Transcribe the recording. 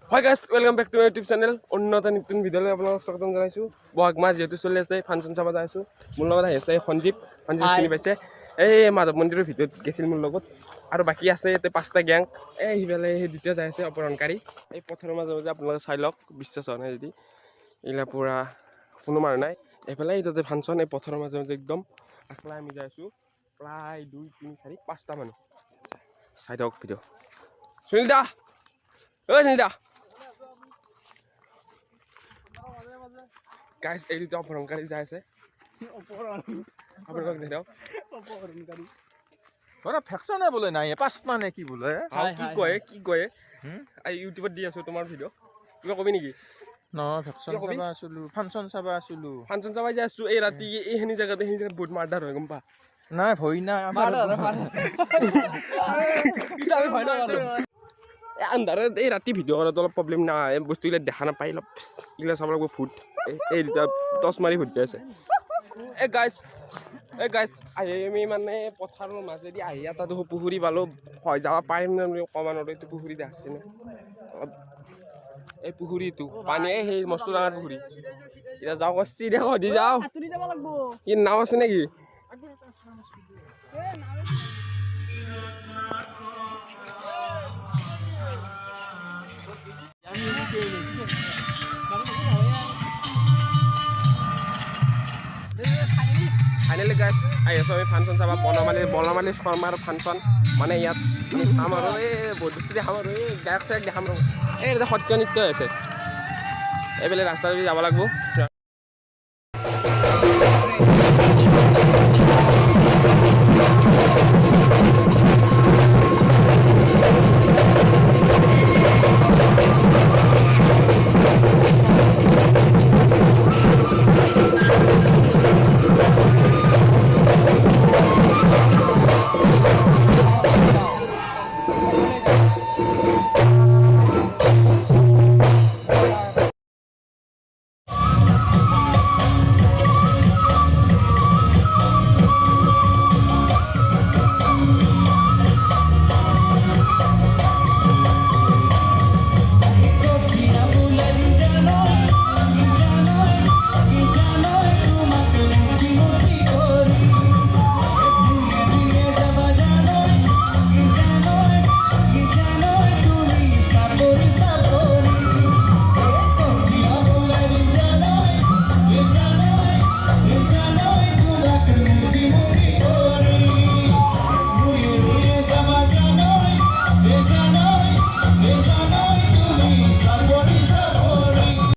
Hi guys, welcome back to my YouTube channel. Unnata nitun video le apnalok swagotam janaisu. Bohag mas jehetu choli ase function chaba jaisu. Mur logot ahi ase Sanjeev chini paise. Ei Madhav Mandirer video gesil mur logot. Aru baki ase ete 5ta gang. Ei hibele he ditya jai ase oporankari. Ei pothor majo je apnalok sai lok বিশ্বাস honai jodi. Ila pura kono mar nai. Efale itote function ei pothor majo ekdom akla ami jaisu. Prai 2 3 4 5ta manu. Sai dok video. Sunilda. Oi Sunilda. Guys, এই দুটো অপহরণকারী যাইছে আপনারা দেখো অপহরণকারী ওরা ফ্যাকশনে বলে নাই পাঁচটা নে কি বলে কি কয় আই ইউটিউবত দি আছো তোমার ভিডিও কিবা কবি নেকি ন ফ্যাকশন চাবা আসলু ফাংশন চাবা আসলু ফাংশন চাবা যাই আছো এই রাতি এইখিনি জায়গাতে বহুত মারদার হয় গম পা নাই ভই না আমার আমি ভয় না আন্ধারে এই রাতি ভিডিও করার তো প্রবলেম না বস্তুগুলো দেখা না পাই এগুলো সব লাগবে ফুট এই দুটা 10 মারি ফুট যাইছে এ গাইস আমি মানে পথাৰৰ মাজেদি আহি এটা দেখো পুখুৰী পালো হয় যাব পাৰিম না কমানৰ এইটো পুখুৰী দেখাছে না এই পুখুৰীটো পানী সেই মস্ত ডাঙৰ পুখুৰী এটা যাও কষ্টি দেখো দি যাও আতুৰি যাব লাগব কি নাও আছে নেকি Finally guys, ayo so function sama bonamali shormar function মানে ইয়াত আমি চাম আৰু এই বস্তু দেখাম আৰু এই গায়ক চায়ক দেখাম আৰু এই হত্যা নৃত্য আছে এইবেলে ৰাস্তা দি যাব লাগিব